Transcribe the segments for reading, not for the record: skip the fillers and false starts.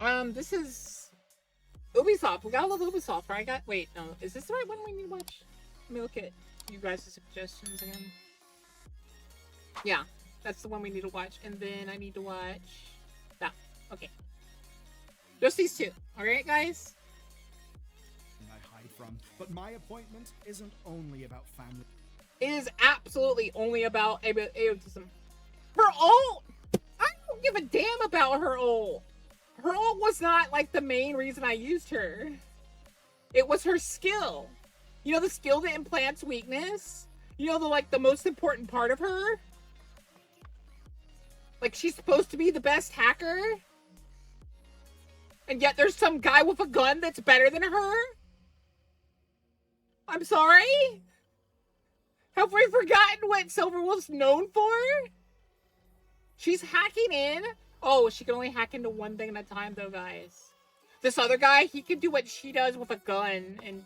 This is Ubisoft. We gotta love Ubisoft, right? Wait, no. Is this the right one we need to watch? Let me look at you guys' suggestions again. Yeah, that's the one we need to watch. And then I need to watch that. Okay. Just these two. Alright, guys? I hide from, but my appointment isn't only about family. It is absolutely only about autism. Her ult! I don't give a damn about her ult. Her ult was not, like, the main reason I used her. It was her skill. You know, the skill that implants weakness? You know, the most important part of her? Like, she's supposed to be the best hacker? And yet there's some guy with a gun that's better than her? I'm sorry? Have we forgotten what Silverwolf's known for? She's hacking in. Oh, she can only hack into one thing at a time, though, guys. This other guy, he can do what she does with a gun, and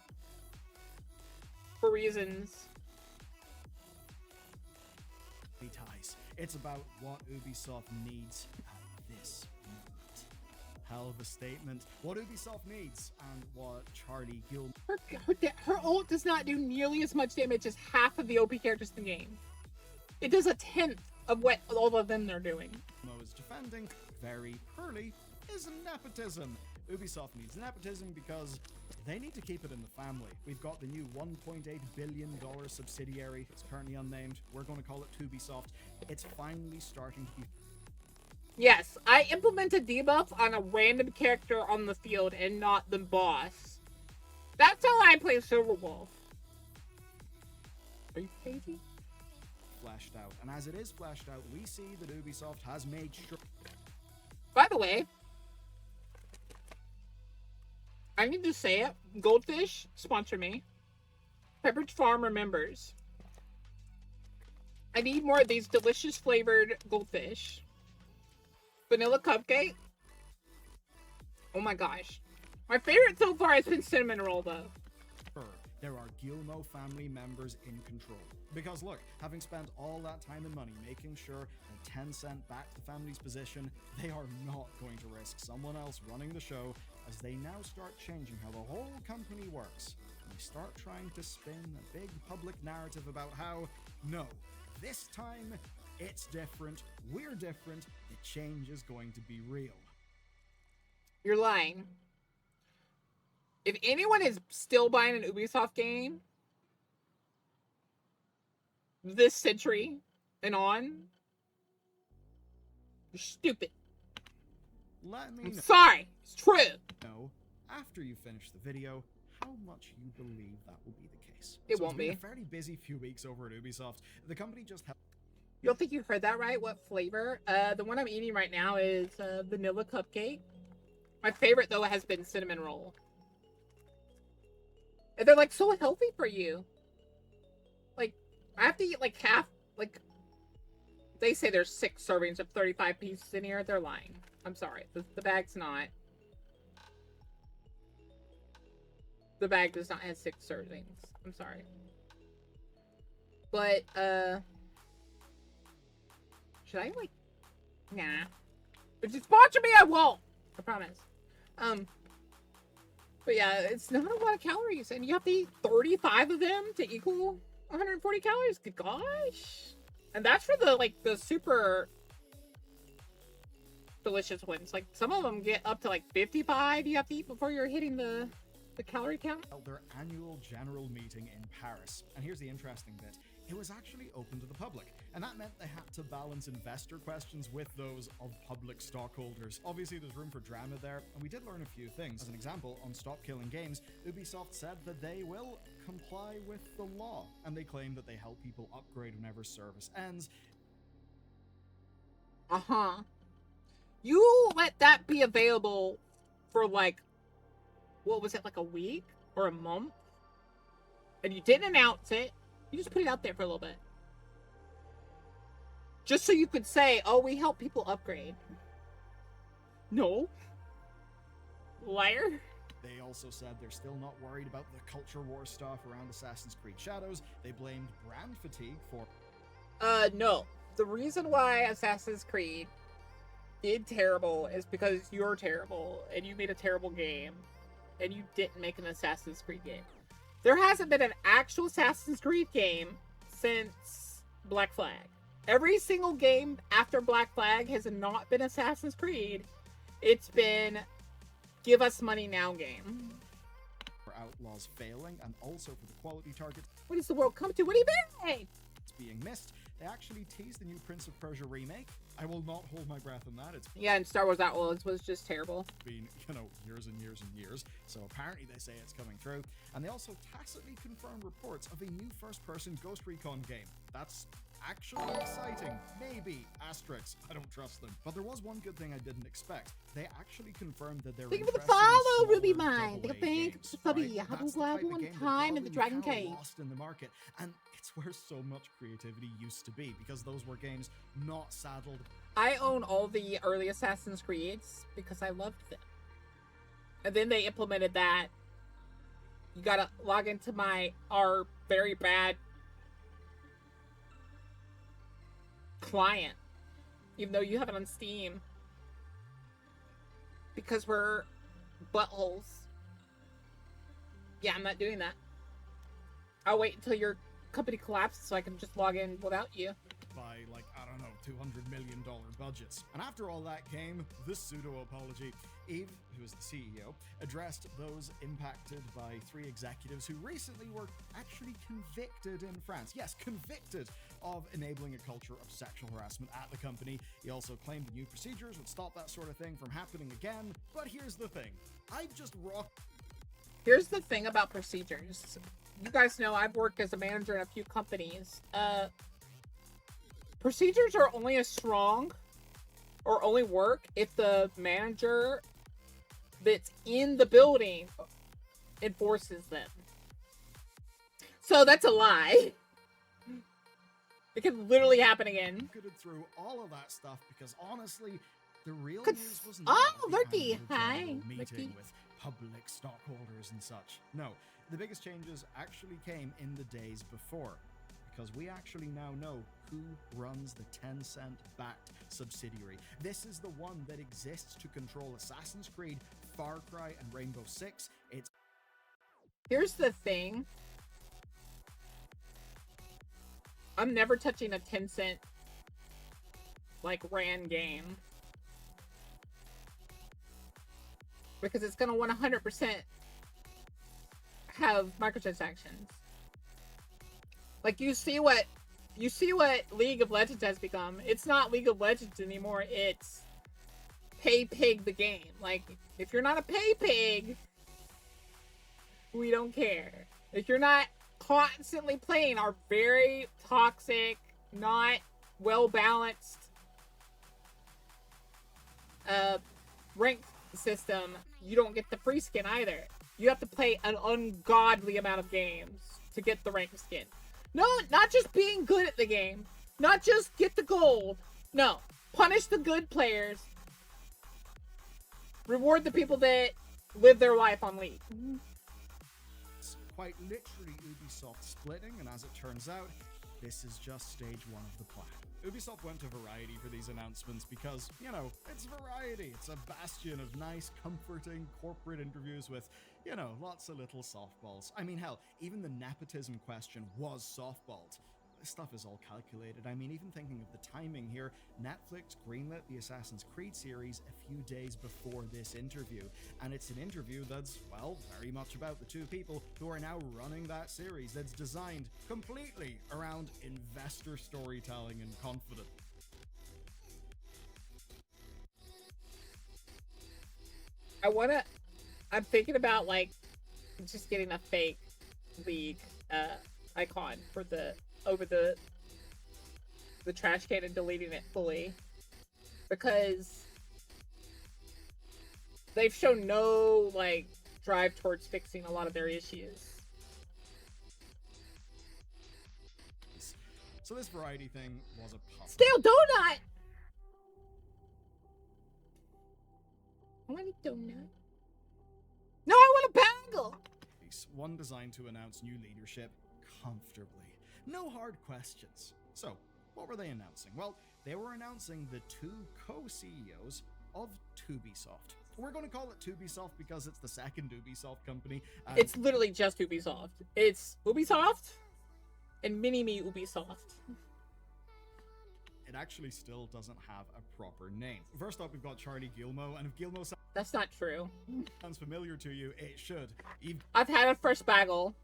for reasons. Ties. It's about what Ubisoft needs at this moment. Hell of a statement. What Ubisoft needs and what Charlie Gill. Her ult does not do nearly as much damage as half of the OP characters in the game. It does a tenth of what all of them are doing. Is defending very poorly is nepotism. Ubisoft needs nepotism because they need to keep it in the family. We've got the new $1.8 billion subsidiary. It's currently unnamed. We're going to call it Ubisoft. It's finally starting to be... Yes, I implemented debuff on a random character on the field and not the boss. That's how I play Silverwolf. Are you crazy? Fleshed out. And as it is fleshed out, we see that Ubisoft has made sure... By the way, I need to say it. Goldfish, sponsor me. Pepperidge Farm remembers. I need more of these delicious flavored goldfish. Vanilla cupcake. Oh my gosh. My favorite so far has been cinnamon roll, though. There are Gilmo family members in control. Because look, having spent all that time and money making sure that 10 cent back the family's position, they are not going to risk someone else running the show as they now start changing how the whole company works. And they start trying to spin a big public narrative about how, no, this time it's different, we're different, the change is going to be real. You're lying. If anyone is still buying an Ubisoft game this century and on, you're stupid. Let me I'm sorry. It's true. know after you finish the video how much you believe that will be the case. It won't be. It's been a fairly busy few weeks over at Ubisoft. The company just had... You don't think you heard that right? What flavor? The one I'm eating right now is vanilla cupcake. My favorite, though, has been cinnamon roll. And they're, like, so healthy for you. Like, I have to eat, like, half, like... They say there's 6 servings of 35 pieces in here. They're lying. I'm sorry. The bag's not. The bag does not have 6 servings. I'm sorry. But, should I, like... Nah. If you sponsor me, I won't. I promise. But yeah, it's not a lot of calories, and you have to eat 35 of them to equal 140 calories. Good gosh. And that's for the, like, the super delicious ones. Like, some of them get up to, like, 55 you have to eat before you're hitting the calorie count. their annual general meeting in Paris. And here's the interesting bit. It was actually open to the public, and that meant they had to balance investor questions with those of public stockholders. Obviously, there's room for drama there, and we did learn a few things. As an example, on Stop Killing Games, Ubisoft said that they will comply with the law, and they claim that they help people upgrade whenever service ends. Uh-huh. You let that be available for, like, what was it, like a week or a month? And you didn't announce it. You just put it out there for a little bit. Just so you could say, oh, we help people upgrade. No. Liar. They also said they're still not worried about the culture war stuff around Assassin's Creed Shadows. They blamed brand fatigue for... No. The reason why Assassin's Creed did terrible is because you're terrible and you made a terrible game and you didn't make an Assassin's Creed game. There hasn't been an actual Assassin's Creed game since Black Flag. Every single game after Black Flag has not been Assassin's Creed. It's been give us money now game. For Outlaws failing, and also for the quality targets What does the world come to? What do you mean? it's being missed, they actually teased the new Prince of Persia remake. I will not hold my breath on that. It's Yeah, and Star Wars Outlaws was just terrible. been, years and years and years. So apparently they say it's coming through. And they also tacitly confirmed reports of a new first-person Ghost Recon game. That's actually exciting. Maybe. Asterisks. I don't trust them. But there was one good thing I didn't expect. They actually confirmed that they're Thank you for the interested in follow, smaller Ruby Mine. AA Thank you games, for the right? How That's to the Live type of One game that Time in the probably Dragon kinda Cave. lost in the market. And it's where so much creativity used to be, because those were games not saddled. I own all the early Assassin's Creeds because I loved them. And then they implemented that. You gotta log into our very bad client, even though you have it on Steam. Because we're buttholes. Yeah, I'm not doing that. I'll wait until your company collapses so I can just log in without you. By, $200 million budgets. And after all that came the pseudo-apology. Eve, who is the CEO, addressed those impacted by 3 executives who recently were actually convicted in France. Yes, convicted of enabling a culture of sexual harassment at the company. He also claimed the new procedures would stop that sort of thing from happening again. But here's the thing. I've just rocked. Here's the thing about procedures. You guys know I've worked as a manager in a few companies. Procedures are only as strong or only work if the manager that's in the building enforces them. So that's a lie. It could literally happen again. Through all of that stuff because honestly, the real Could- news was Oh, not the Ricky. annual Hi, general meeting Ricky. with public stockholders and such. No, the biggest changes actually came in the days before, because we actually now know who runs the Tencent-backed subsidiary. This is the one that exists to control Assassin's Creed, Far Cry, and Rainbow Six. It's Here's the thing. I'm never touching a Tencent ran game. Because it's gonna 100% have microtransactions. You see what League of Legends has become. It's not League of Legends anymore, it's pay pig the game. If you're not a pay pig, we don't care. If you're not constantly playing our very toxic, not well balanced ranked system, you don't get the free skin either. You have to play an ungodly amount of games to get the ranked skin. No, not just being good at the game. Not just get the gold. No. Punish the good players. Reward the people that live their life on League. quite literally Ubisoft splitting, and as it turns out, this is just stage 1 of the plan. Ubisoft went to Variety for these announcements because, it's Variety. It's a bastion of nice, comforting corporate interviews with, lots of little softballs. I mean, hell, even the nepotism question was softballed. This stuff is all calculated. I mean, even thinking of the timing here, Netflix greenlit the Assassin's Creed series a few days before this interview. And it's an interview that's, very much about the two people who are now running that series that's designed completely around investor storytelling and confidence. I'm thinking about, just getting a fake League icon for over the trash can and deleting it fully, because they've shown no drive towards fixing a lot of their issues. So this Variety thing was a puzzle. Stale donut. I want a donut. No, I want a bagel. One designed to announce new leadership comfortably. No hard questions. So, what were they announcing? Well, they were announcing the two co-CEOs of Ubisoft. We're going to call it Ubisoft because it's the second Ubisoft company. It's literally just Ubisoft. It's Ubisoft and Mini-Me Ubisoft. It actually still doesn't have a proper name. First up, we've got Charlie Guillemot, and if Guillemot That's not true. sounds familiar to you, it should. I've had a fresh bagel.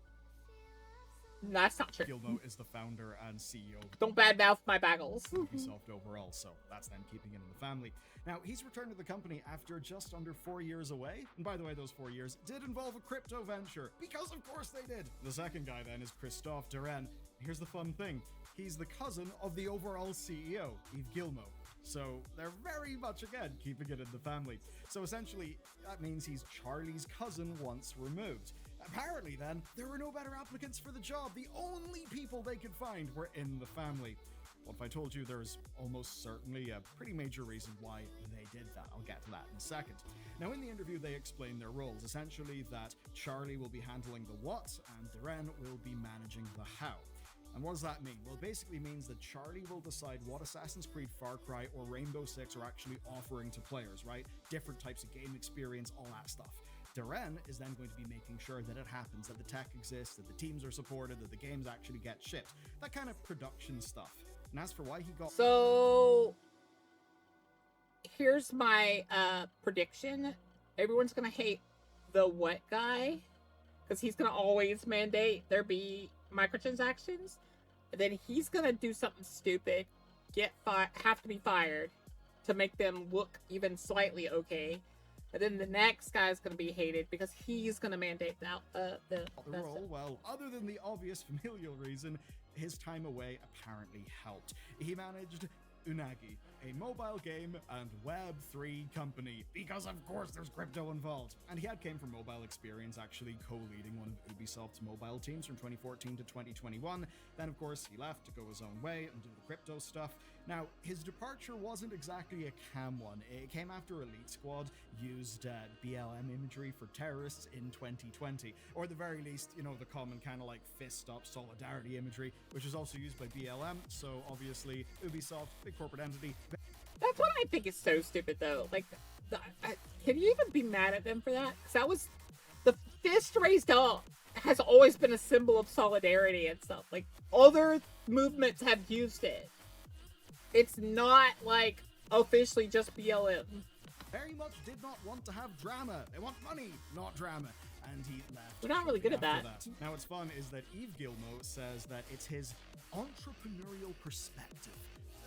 That's not true. Guillemot is the founder and CEO Don't badmouth my bagels. of Ubisoft overall, so that's them keeping it in the family. Now, he's returned to the company after just under 4 years away. And by the way, those 4 years did involve a crypto venture, because of course they did. The second guy then is Christophe Duren. Here's the fun thing. He's the cousin of the overall CEO, Yves Guillemot. So they're very much, again, keeping it in the family. So essentially, that means he's Charlie's cousin once removed. Apparently then, there were no better applicants for the job. The only people they could find were in the family. What if I told you there's almost certainly a pretty major reason why they did that? I'll get to that in a second. Now, in the interview, they explain their roles. Essentially, that Charlie will be handling the what, and Duren will be managing the how. And what does that mean? Well, it basically means that Charlie will decide what Assassin's Creed, Far Cry, or Rainbow Six are actually offering to players, right? Different types of game experience, all that stuff. Duren is then going to be making sure that it happens, that the tech exists, that the teams are supported, that the games actually get shipped. That kind of production stuff. And as for why he got... So, here's my prediction. Everyone's going to hate the what guy, because he's going to always mandate there be microtransactions. And then he's going to do something stupid, have to be fired to make them look even slightly okay. And then the next guy is going to be hated because he's going to mandate the role. Well, other than the obvious familial reason, his time away apparently helped. He managed Unagi, a mobile game and Web3 company, because of course there's crypto involved. And he came from mobile experience, actually co-leading one of Ubisoft's mobile teams from 2014 to 2021. Then of course he left to go his own way and do the crypto stuff. Now, his departure wasn't exactly a calm one. It came after Elite Squad used BLM imagery for terrorists in 2020, or at the very least, you know, the common kind of like fist up solidarity imagery, which is also used by BLM. So obviously Ubisoft, big corporate entity. That's what I think is so stupid, though. Like, can you even be mad at them for that? Because that was the fist raised up has always been a symbol of solidarity and stuff. Like, other movements have used it. It's not like officially just BLM. Very much did not want to have drama. They want money, not drama. And he left. We're not really good at that. Now, what's fun is that Yves Guillemot says that it's his entrepreneurial perspective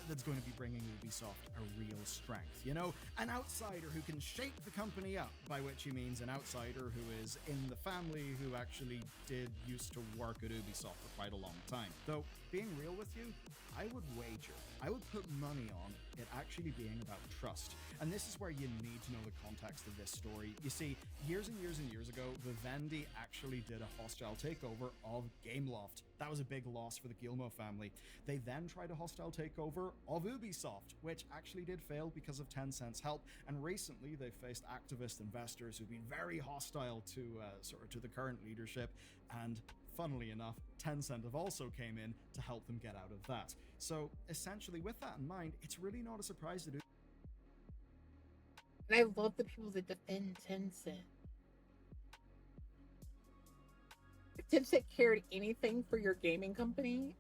that's going to be bringing Ubisoft a real strength. You know, an outsider who can shake the company up, by which he means an outsider who is in the family who actually used to work at Ubisoft for quite a long time. Though, being real with you, I would wager, I would put money on it actually being about trust. And this is where you need to know the context of this story. You see, years and years and years ago, Vivendi actually did a hostile takeover of Gameloft. That was a big loss for the Guillemot family. They then tried a hostile takeover of Ubisoft, which actually did fail because of Tencent's help. And recently, they faced activist investors who've been very hostile to the current leadership. And funnily enough, Tencent have also came in to help them get out of that. So essentially, with that in mind, it's really not a surprise that And I love the people that defend Tencent. If Tencent cared anything for your gaming company,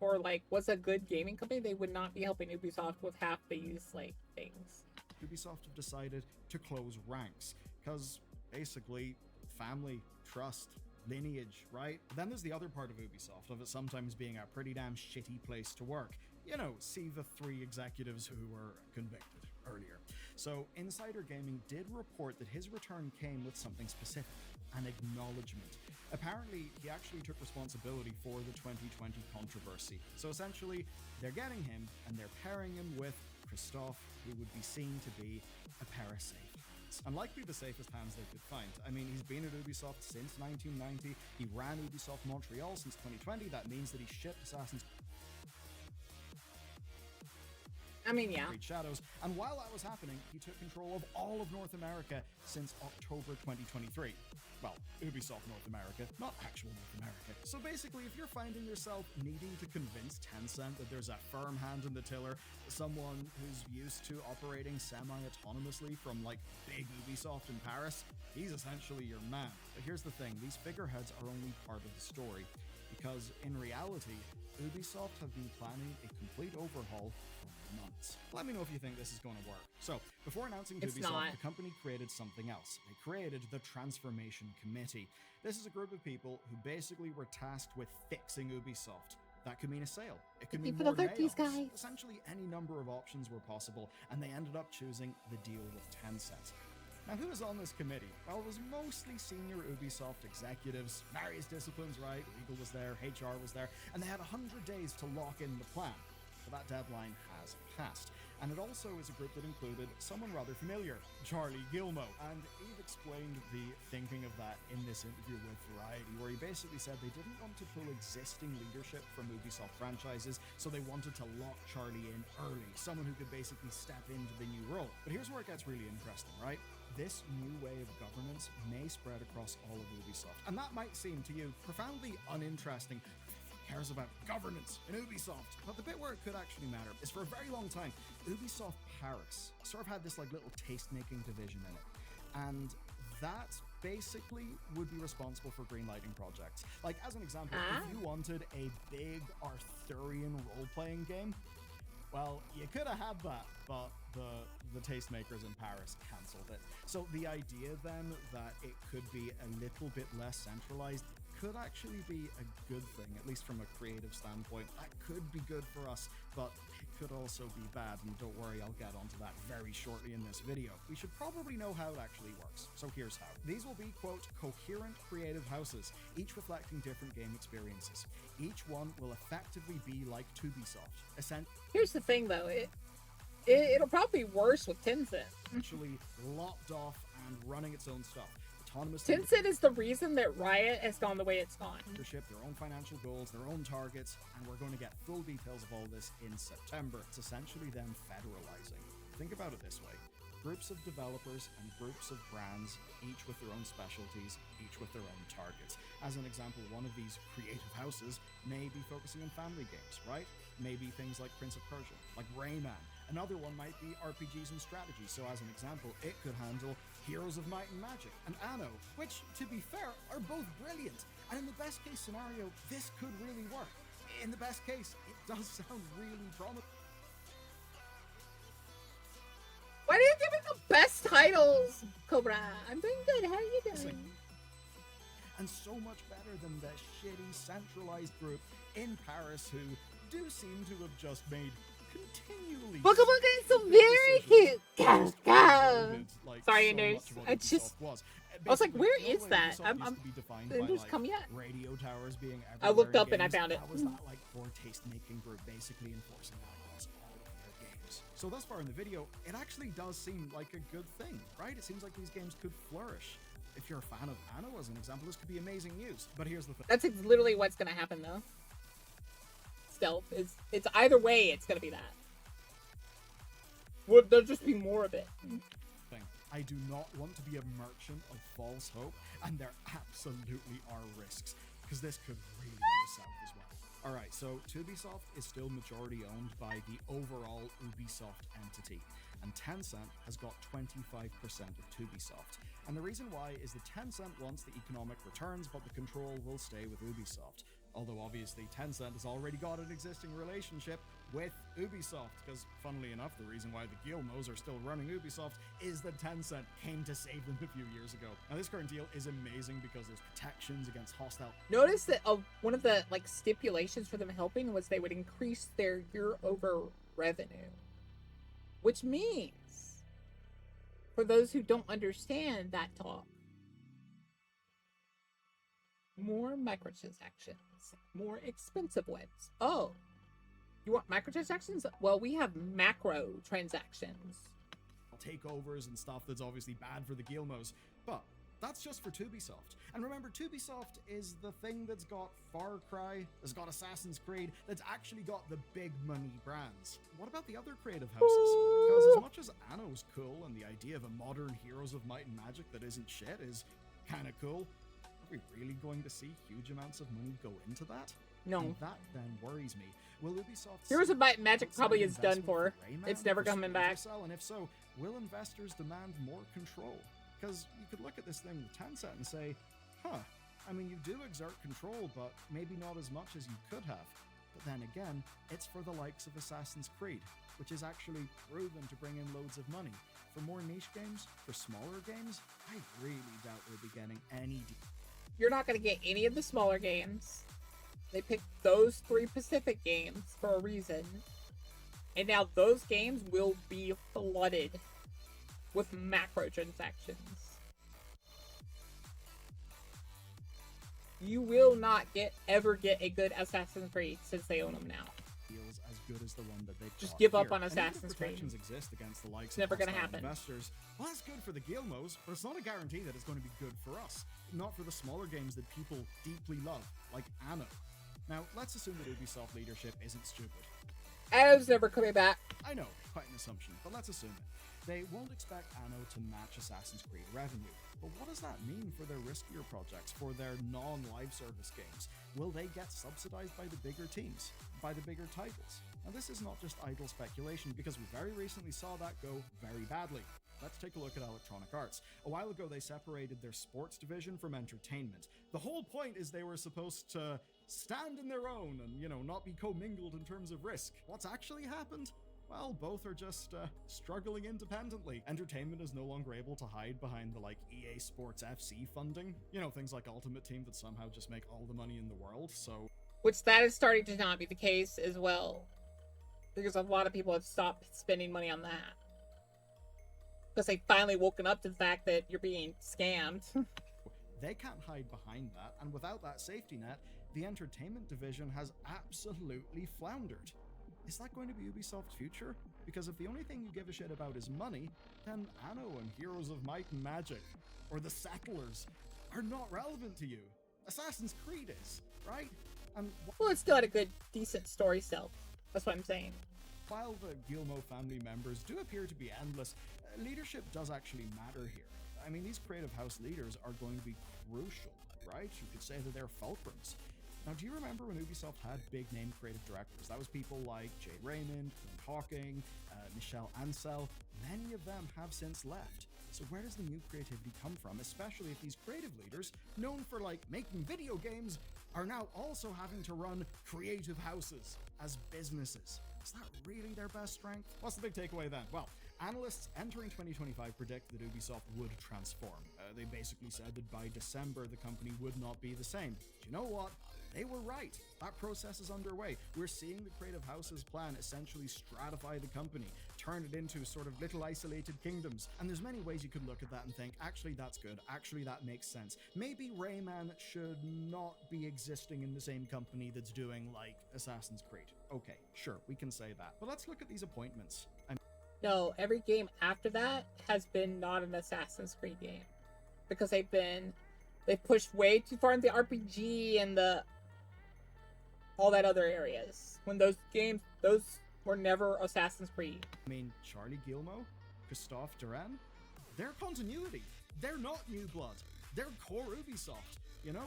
or like was a good gaming company, they would not be helping Ubisoft with half these like things. Ubisoft have decided to close ranks because basically family, trust, lineage, right? Then there's the other part of Ubisoft, of it sometimes being a pretty damn shitty place to work. You know, see the 3 executives who were convicted earlier. So Insider Gaming did report that his return came with something specific, an acknowledgement. Apparently, he actually took responsibility for the 2020 controversy. So essentially, they're getting him and they're pairing him with Christophe, who would be seen to be a pair of safe hands. And likely the safest hands they could find. I mean, he's been at Ubisoft since 1990. He ran Ubisoft Montreal since 2020. That means that he shipped Assassin's I mean, yeah. Creed Shadows, and while that was happening, he took control of all of North America since October 2023. Well, Ubisoft North America, not actual North America. So basically, if you're finding yourself needing to convince Tencent that there's a firm hand in the tiller, someone who's used to operating semi-autonomously from like big Ubisoft in Paris, he's essentially your man. But here's the thing, these figureheads are only part of the story, because in reality, Ubisoft have been planning a complete overhaul for months. Let me know if you think this is going to work. So, before announcing It's Ubisoft, not. the company created something else. They created the Transformation Committee. This is a group of people who basically were tasked with fixing Ubisoft. That could mean a sale. It could mean for more the lurkies, layoffs. guys. Essentially, any number of options were possible, and they ended up choosing the deal with Tencent. Now, who was on this committee? Well, it was mostly senior Ubisoft executives, various disciplines, right? Legal was there, HR was there, and they had 100 days to lock in the plan. But that deadline has passed. And it also is a group that included someone rather familiar, Charlie Gilmour. And Eve explained the thinking of that in this interview with Variety, where he basically said they didn't want to pull existing leadership from Ubisoft franchises, so they wanted to lock Charlie in early, someone who could basically step into the new role. But here's where it gets really interesting, right? This new way of governance may spread across all of Ubisoft. And that might seem to you profoundly uninteresting. Who cares about governance in Ubisoft? But the bit where it could actually matter is for a very long time, Ubisoft Paris sort of had this like little taste-making division in it. And that basically would be responsible for greenlighting projects. Like, as an example, if you wanted a big Arthurian role-playing game, well, you could have had that, but the tastemakers in Paris cancelled it. So the idea then that it could be a little bit less centralized could actually be a good thing, at least from a creative standpoint. That could be good for us, but it could also be bad, and don't worry, I'll get onto that very shortly in this video. We should probably know how it actually works, so here's how. These will be, quote, coherent creative houses, each reflecting different game experiences. Each one will effectively be like Ubisoft. Here's the thing, though. It'll probably be worse with Tencent. Essentially locked off and running its own stuff. Autonomous Tencent is the reason that Riot has gone the way it's gone. leadership, their own financial goals, their own targets, and we're going to get full details of all this in September. It's essentially them federalizing. Think about it this way. Groups of developers and groups of brands, each with their own specialties, each with their own targets. As an example, one of these creative houses may be focusing on family games, right? Maybe things like Prince of Persia, like Rayman. Another one might be RPGs and strategy. So as an example, it could handle Heroes of Might and Magic and Anno, which, to be fair, are both brilliant. And in the best case scenario, this could really work. In the best case, it does sound really promising. Why do you give me the best titles, Cobra? I'm doing good. How are you doing? And so much better than the shitty centralized group in Paris who do seem to have just made continually Boka Boka is so very cute. Go, go. like, Sorry, so Anders. much of what I just- Ubisoft was. I was like, Basically, where the old is way that? Ubisoft I'm- used to be defined Didn't by, just come yet? radio towers being I looked everywhere up in and I games. found it. That was that like core taste-making group basically enforcing that across all of their games. So thus far in the video, it actually does seem like a good thing, right? It seems like these games could flourish. If you're a fan of Anno, as an example, this could be amazing news. But here's the thing. That's literally what's gonna happen, though. Stealth. It's either way, it's gonna be that. Well, there'll just be more of it. Thing. I do not want to be a merchant of false hope, and there absolutely are risks, because this could really go south as well. Alright, so Ubisoft is still majority owned by the overall Ubisoft entity, and Tencent has got 25% of Ubisoft. And the reason why is that Tencent wants the economic returns, but the control will stay with Ubisoft. Although obviously Tencent has already got an existing relationship with Ubisoft, because funnily enough, the reason why the Gilmours are still running Ubisoft is that Tencent came to save them a few years ago. Now this current deal is amazing because there's protections against hostile... Notice that one of the stipulations for them helping was they would increase their year-over revenue, which means, for those who don't understand that talk, more microtransactions, more expensive ones. Oh, you want microtransactions? Well, we have macro transactions. takeovers and stuff that's obviously bad for the Gilmours. But That's just for Ubisoft. And remember, Ubisoft is the thing that's got Far Cry, that's got Assassin's Creed, that's actually got the big money brands. What about the other creative houses? Because as much as Anno's cool and the idea of a modern Heroes of Might and Magic that isn't shit is kind of cool, are we really going to see huge amounts of money go into that? No. And that then worries me. Will Ubisoft Heroes of Might and Magic outside probably is done investment for. Rayman, It's never for coming Splinter back. Cell? And if so, will investors demand more control? Because you could look at this thing with Tencent and say, I mean, you do exert control, but maybe not as much as you could have. But then again, it's for the likes of Assassin's Creed, which is actually proven to bring in loads of money. For more niche games, for smaller games, I really doubt we'll be getting any. You're not going to get any of the smaller games. They picked those 3 Pacific games for a reason. And now those games will be flooded with macrotransactions. You will not ever get a good Assassin's Creed since they own them now. Feels as good as the one that they've Just got give up here. on And Assassin's even if Creed. protections exist against the likes It's never of gonna hostile happen. investors. Well, that's good for the Guillemos, but it's not a guarantee that it's going to be good for us. Not for the smaller games that people deeply love, like Anno. Now, let's assume that Ubisoft leadership isn't stupid. Anno's never coming back. I know, quite an assumption, but let's assume it. They won't expect Anno to match Assassin's Creed revenue. But what does that mean for their riskier projects, for their non-live service games? Will they get subsidized by the bigger teams, by the bigger titles? Now, this is not just idle speculation, because we very recently saw that go very badly. Let's take a look at Electronic Arts. A while ago, they separated their sports division from entertainment. The whole point is they were supposed to stand in their own and, not be commingled in terms of risk. What's actually happened? Well, both are just struggling independently. Entertainment is no longer able to hide behind the EA Sports FC funding. Things like Ultimate Team that somehow just make all the money in the world, so... Which that is starting to not be the case as well. Because a lot of people have stopped spending money on that. Because they've finally woken up to the fact that you're being scammed. They can't hide behind that, and without that safety net, the entertainment division has absolutely floundered. Is that going to be Ubisoft's future? Because if the only thing you give a shit about is money, then Anno and Heroes of Might and Magic, or the Settlers, are not relevant to you. Assassin's Creed is, right? And Well, it still had a good, decent story still. That's what I'm saying. while the Guillemot family members do appear to be endless, leadership does actually matter here. I mean, these creative house leaders are going to be crucial, right? You could say that they're fulcrums. Now, do you remember when Ubisoft had big-name creative directors? That was people like Jade Raymond, Clint Hawking, Michel Ancel. Many of them have since left. So where does the new creativity come from, especially if these creative leaders, known for making video games, are now also having to run creative houses as businesses? Is that really their best strength? What's the big takeaway then? Well, analysts entering 2025 predict that Ubisoft would transform. They basically said that by December, the company would not be the same. Do you know what? They were right. That process is underway. We're seeing the creative house's plan essentially stratify the company, turn it into sort of little isolated kingdoms. And there's many ways you could look at that and think, actually that's good, actually that makes sense. Maybe Rayman should not be existing in the same company that's doing Assassin's Creed. Okay, sure, we can say that. But let's look at these appointments. No, every game after that has been not an Assassin's Creed game. Because they've pushed way too far into the RPG and all that other areas. When those were never Assassin's Creed. I mean, Charlie Guillemot, Christophe Duran, they're continuity. They're not new blood. They're core Ubisoft.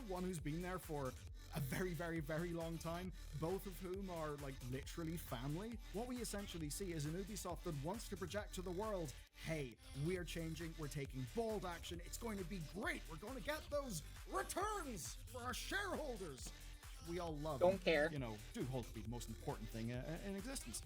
One who's been there for a very, very, very long time, both of whom are literally family. What we essentially see is an Ubisoft that wants to project to the world, hey, we're changing, we're taking bold action, it's going to be great, we're going to get those returns for our shareholders. We all love. Don't care. Do hold to be the most important thing in existence.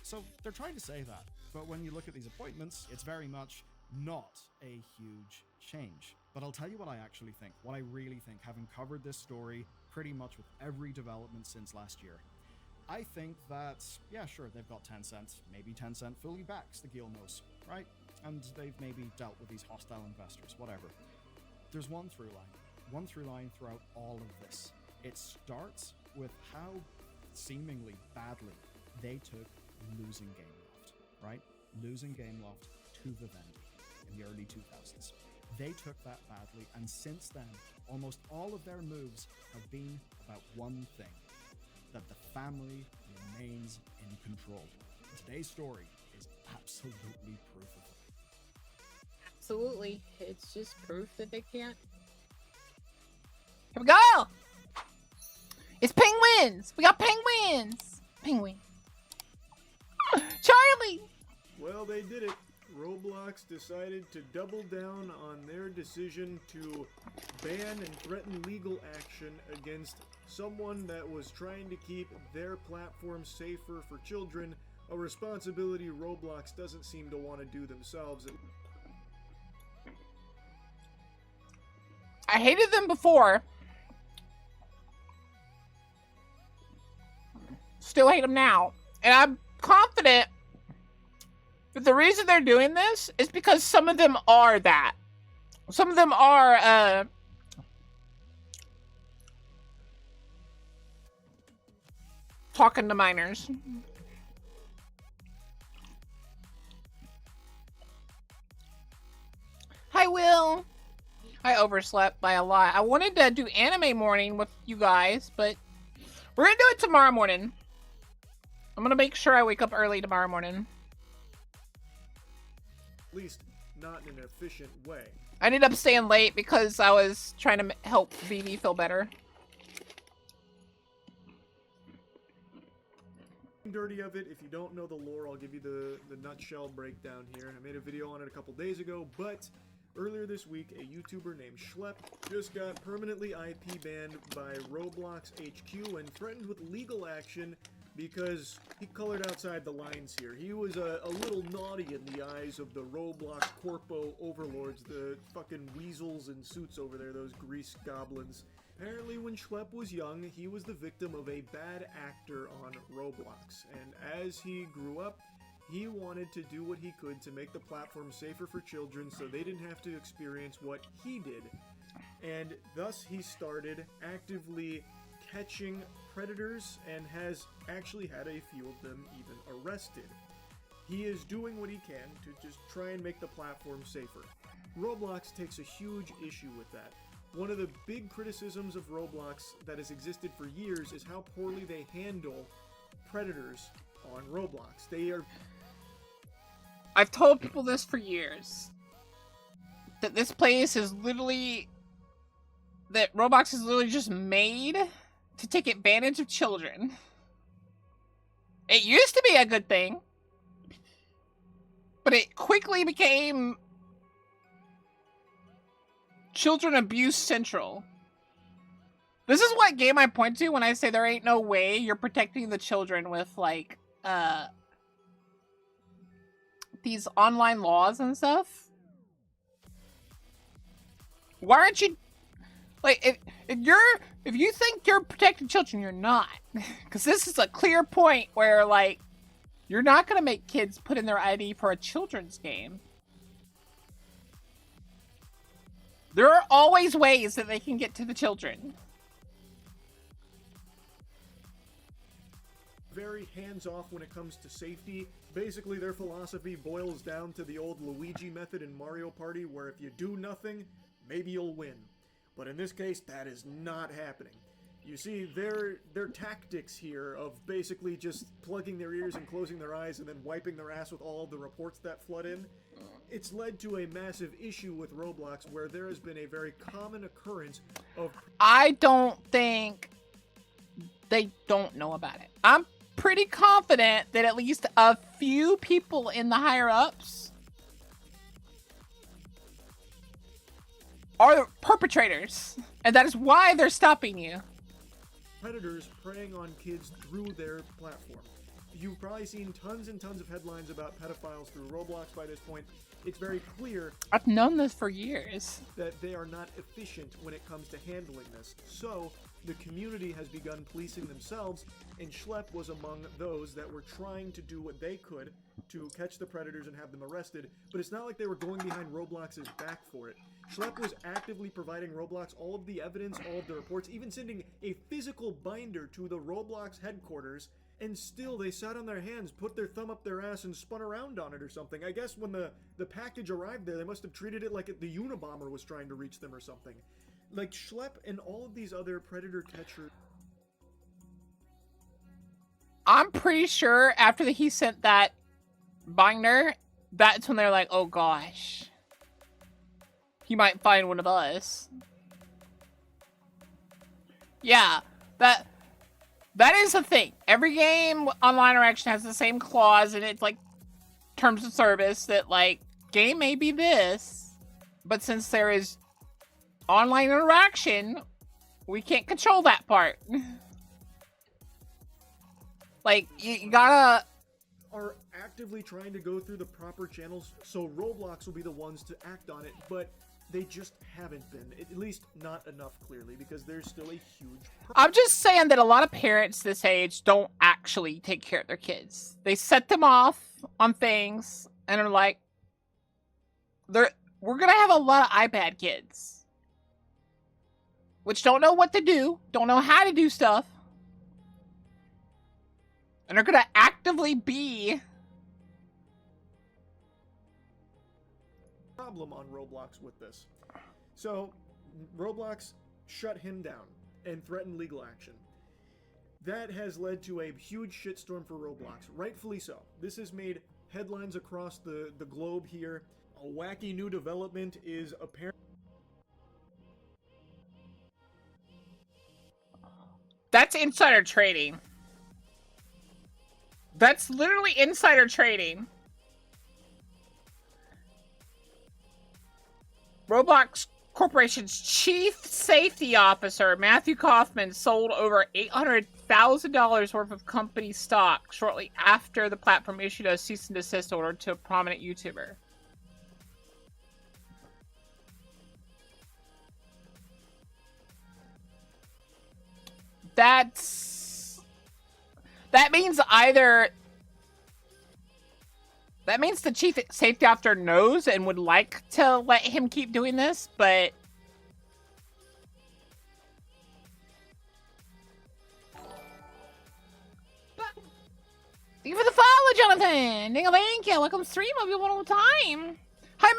So they're trying to say that, but when you look at these appointments, it's very much not a huge change. But I'll tell you what I actually think, what I really think, having covered this story pretty much with every development since last year. I think that, yeah, sure, they've got Tencent. Maybe Tencent fully backs the Guillemot, right? And they've maybe dealt with these hostile investors, whatever. There's one through line throughout all of this. It starts with how seemingly badly they took losing Gameloft, right? Losing Gameloft to Vivendi. in the early 2000s. They took that badly, and since then, almost all of their moves have been about one thing: that the family remains in control. Today's story is absolutely proof of it. Absolutely. It's just proof that they can't. Here we go! It's penguins! We got penguins! Penguin. Charlie! Well, they did it. Roblox decided to double down on their decision to ban and threaten legal action against someone that was trying to keep their platform safer for children, a responsibility Roblox doesn't seem to want to do themselves. I hated them before. Still hate them now. And I'm confident that the reason they're doing this is because some of them are that. Some of them are, talking to minors. Hi, Will. I overslept by a lot. I wanted to do anime morning with you guys, but we're gonna do it tomorrow morning. I'm gonna make sure I wake up early tomorrow morning. At least not in an efficient way. I ended up staying late because I was trying to help Vivi feel better. Dirty of it. If you don't know the lore, I'll give you the nutshell breakdown here. I made a video on it a couple days ago, but earlier this week, a YouTuber named Schlep just got permanently IP banned by Roblox HQ and threatened with legal action because he colored outside the lines here. He was a little naughty in the eyes of the Roblox Corpo overlords, the fucking weasels in suits over there, those grease goblins. Apparently when Schlep was young, he was the victim of a bad actor on Roblox, and as he grew up, he wanted to do what he could to make the platform safer for children so they didn't have to experience what he did. And thus he started actively catching predators and has actually had a few of them even arrested. He is doing what he can to just try and make the platform safer. Roblox takes a huge issue with that. One of the big criticisms of Roblox that has existed for years is how poorly they handle predators on Roblox. I've told people this for years. That this place is literally... that Roblox is literally just made to take advantage of children. It used to be a good thing. But it quickly became... children abuse central. This is what game I point to when I say there ain't no way you're protecting the children with, like, these online laws and stuff. Why aren't you, like, if you think you're protecting children, you're not. Because this is a clear point where, like, you're not gonna make kids put in their ID for a children's game. There are always ways that they can get to the children. Very hands-off when it comes to safety. Basically, their philosophy boils down to the old Luigi method in Mario Party, where if you do nothing, maybe you'll win. But in this case, that is not happening. You see, their tactics here of basically just plugging their ears and closing their eyes and then wiping their ass with all the reports that flood in, it's led to a massive issue with Roblox where there has been a very common occurrence of... I don't think they don't know about it. I'm pretty confident that at least a few people in the higher-ups are perpetrators. And that is why they're stopping you. Predators preying on kids through their platform. You've probably seen tons and tons of headlines about pedophiles through Roblox by this point. It's very clear I've known this for years. that they are not efficient when it comes to handling this. So, the community has begun policing themselves, and Schlep was among those that were trying to do what they could to catch the predators and have them arrested, but it's not like they were going behind Roblox's back for it. Schlep was actively providing Roblox all of the evidence, all of the reports, even sending a physical binder to the Roblox headquarters And still, they sat on their hands, put their thumb up their ass, and spun around on it or something. I guess when the package arrived there, they must have treated it like the Unabomber was trying to reach them or something. Like, Schlepp and all of these other predator catchers... I'm pretty sure after he sent that binder, that's when they're like, oh gosh. He might find one of us. Yeah, that is the thing. Every game online interaction has the same clause, and it's like terms of service that like game may be this, but since there is online interaction, we can't control that part. Like you gotta are actively trying to go through the proper channels, so Roblox will be the ones to act on it, but they just haven't been, at least not enough clearly, because there's still a huge problem. I'm just saying that a lot of parents this age don't actually take care of their kids. They set them off on things and are like, we're gonna have a lot of iPad kids, which don't know what to do, don't know how to do stuff, and are gonna actively be problem on Roblox with this. So, Roblox shut him down and threatened legal action. That has led to a huge shitstorm for Roblox, rightfully so. This has made headlines across the globe here. A wacky new development is apparent. That's insider trading. That's literally insider trading. Roblox Corporation's chief safety officer, Matthew Kaufman, sold over $800,000 worth of company stock shortly after the platform issued a cease and desist order to a prominent YouTuber. That means either... That means the chief safety officer knows and would like to let him keep doing this, but... Thank you for the follow, Jonathan! Thank you! Welcome to stream, I'll be one more time! Hi,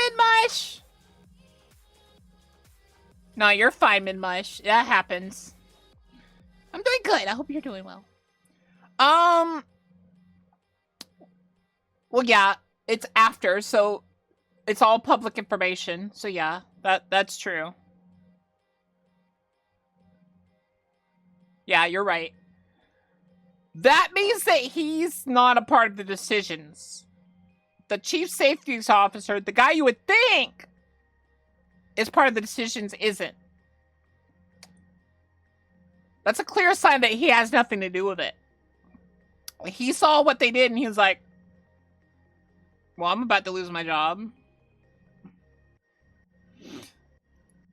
Midmush! No, you're fine, Midmush. That happens. I'm doing good, I hope you're doing well. Well, yeah, it's after, so it's all public information. So yeah, that's true. Yeah, you're right. That means that he's not a part of the decisions. The chief safety officer, the guy you would think is part of the decisions, isn't. That's a clear sign that he has nothing to do with it. He saw what they did and he was like, well, I'm about to lose my job.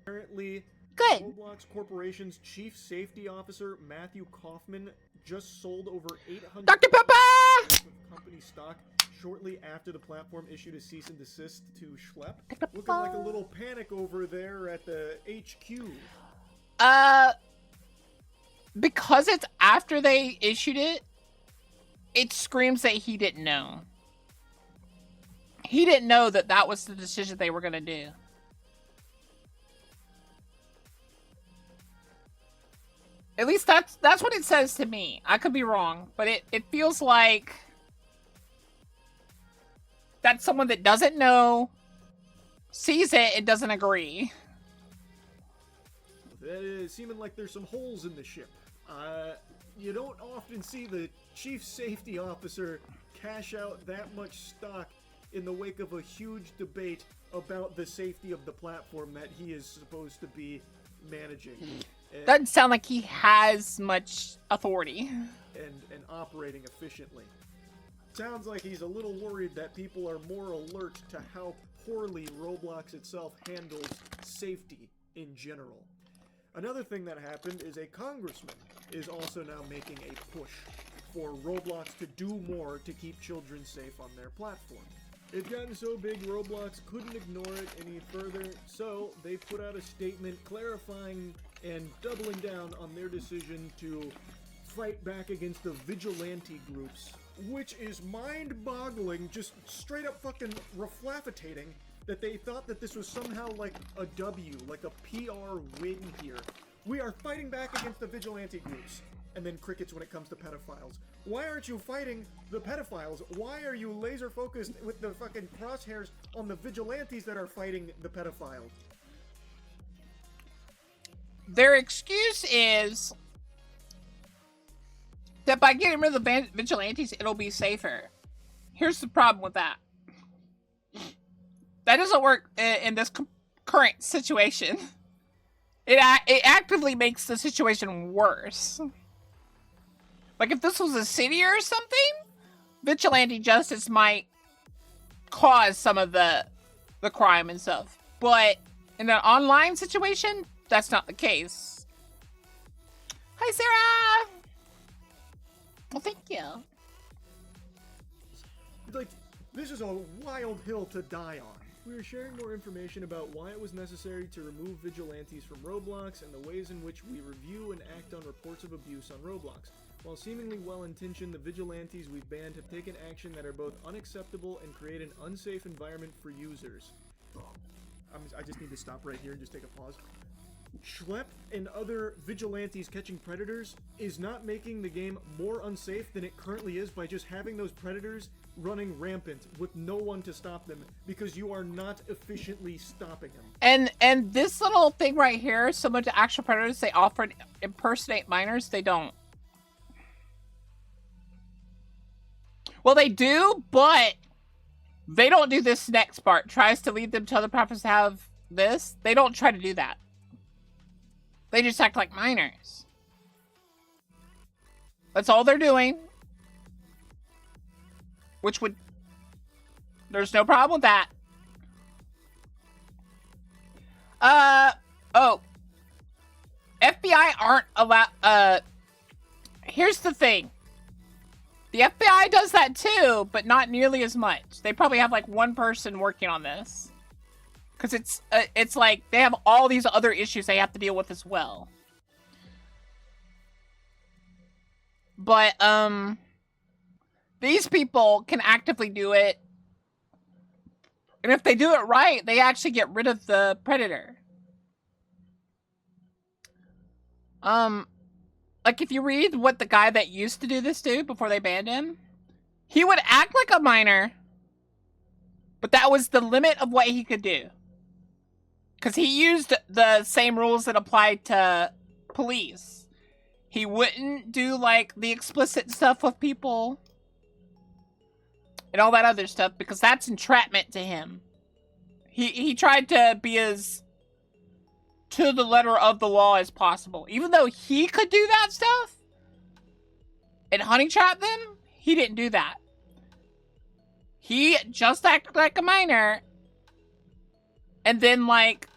Apparently, good. Roblox Corporation's chief safety officer, Matthew Kaufman, just sold over 800 Dr. Peppa! company stock shortly after the platform issued a cease and desist to Schlepp. Dr. Looking like a little panic over there at the HQ. Because it's after they issued it, it screams that he didn't know. He didn't know that that was the decision they were going to do. At least that's what it says to me. I could be wrong, but it feels like that's someone that doesn't know, sees it, and doesn't agree. That is seeming like there's some holes in the ship. You don't often see the chief safety officer cash out that much stock in the wake of a huge debate about the safety of the platform that he is supposed to be managing. Doesn't sound like he has much authority. And operating efficiently. Sounds like he's a little worried that people are more alert to how poorly Roblox itself handles safety in general. Another thing that happened is a congressman is also now making a push for Roblox to do more to keep children safe on their platform. It's gotten so big Roblox couldn't ignore it any further, so they put out a statement clarifying and doubling down on their decision to fight back against the vigilante groups, which is mind-boggling, just straight up fucking reflaffitating that they thought that this was somehow like a W, like a PR win here. We are fighting back against the vigilante groups. And then crickets when it comes to pedophiles. Why aren't you fighting the pedophiles? Why are you laser focused with the fucking crosshairs on the vigilantes that are fighting the pedophiles? Their excuse is that by getting rid of the vigilantes, it'll be safer. Here's the problem with that. That doesn't work in this current situation. It actively makes the situation worse. Like, if this was a city or something, vigilante justice might cause some of the crime and stuff. But in an online situation, that's not the case. Hi, Sarah! Well, thank you. Like, this is a wild hill to die on. We are sharing more information about why it was necessary to remove vigilantes from Roblox and the ways in which we review and act on reports of abuse on Roblox. While seemingly well-intentioned, the vigilantes we've banned have taken action that are both unacceptable and create an unsafe environment for users. I just need to stop right here and just take a pause. Schlepp and other vigilantes catching predators is not making the game more unsafe than it currently is by just having those predators running rampant with no one to stop them because you are not efficiently stopping them. And this little thing right here, similar to actual predators, they often impersonate minors. They don't. Well, they do, but they don't do this next part. Tries to lead them to other platforms to have this. They don't try to do that. They just act like minors. That's all they're doing. Which would... There's no problem with that. Oh. FBI aren't allowed... Here's the thing. The FBI does that too, but not nearly as much. They probably have like one person working on this. Because it's like they have all these other issues they have to deal with as well. But, these people can actively do it. And if they do it right, they actually get rid of the predator. Like, if you read what the guy that used to do this do before they banned him, he would act like a minor, but that was the limit of what he could do. Because he used the same rules that applied to police. He wouldn't do, like, the explicit stuff with people and all that other stuff, because that's entrapment to him. He tried to be as to the letter of the law as possible. Even though he could do that stuff and honey trap them, he didn't do that. He just acted like a minor. And then, like,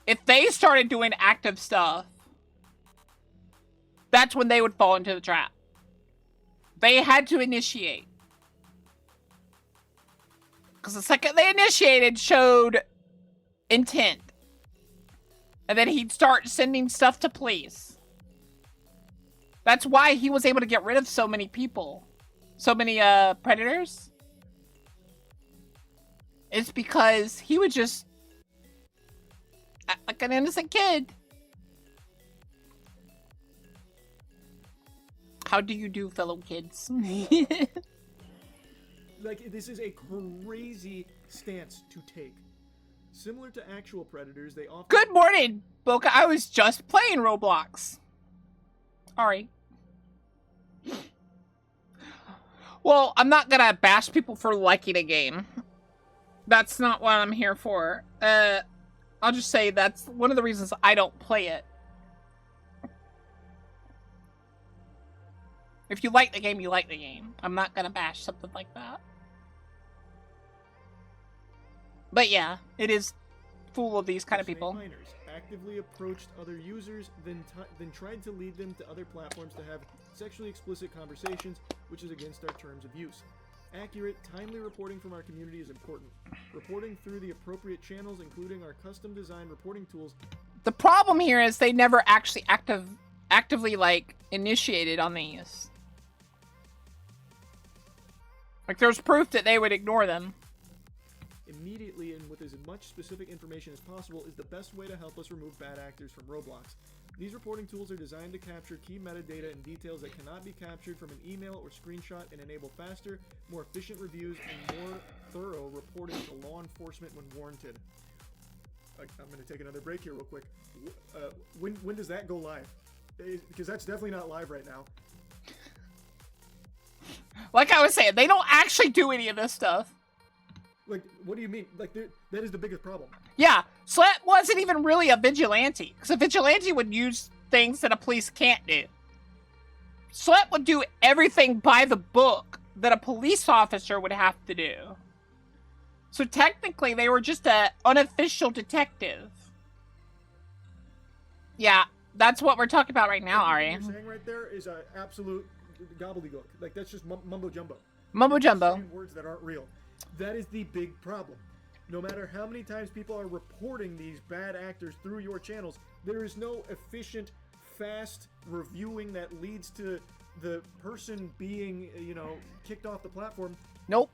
if they started doing active stuff, that's when they would fall into the trap. They had to initiate. Because the second they initiated showed intent. And then he'd start sending stuff to police. That's why he was able to get rid of so many people. So many predators. It's because he would just act like an innocent kid. How do you do, fellow kids? Like, this is a crazy stance to take. Similar to actual predators, they often... Good morning, Boka. I was just playing Roblox. Sorry. Well, I'm not gonna bash people for liking a game. That's not what I'm here for. I'll just say that's one of the reasons I don't play it. If you like the game, you like the game. I'm not gonna bash something like that. But yeah, it is full of these kind of people. Minors actively approached other users, then tried to lead them to other platforms to have sexually explicit conversations, which is against our terms of use. Accurate, timely reporting from our community is important. Reporting through the appropriate channels, including our custom-designed reporting tools. The problem here is they never actually actively, like, initiated on these. Like, there's proof that they would ignore them. Immediately and with as much specific information as possible is the best way to help us remove bad actors from Roblox. These reporting tools are designed to capture key metadata and details that cannot be captured from an email or screenshot and enable faster, more efficient reviews and more thorough reporting to law enforcement when warranted. I'm going to take another break here real quick. When does that go live? Because that's definitely not live right now. Like I was saying, they don't actually do any of this stuff. Like, what do you mean? Like, that is the biggest problem. Yeah, Slap wasn't even really a vigilante. Because a vigilante would use things that a police can't do. Slap would do everything by the book that a police officer would have to do. So technically, they were just an unofficial detective. Yeah, that's what we're talking about right now, Ari. What you're saying right there is an absolute gobbledygook. Like, that's just mumbo jumbo. Mumbo jumbo. Saying words that aren't real. That is the big problem. No matter how many times people are reporting these bad actors through your channels, there is no efficient, fast reviewing that leads to the person being, kicked off the platform. Nope.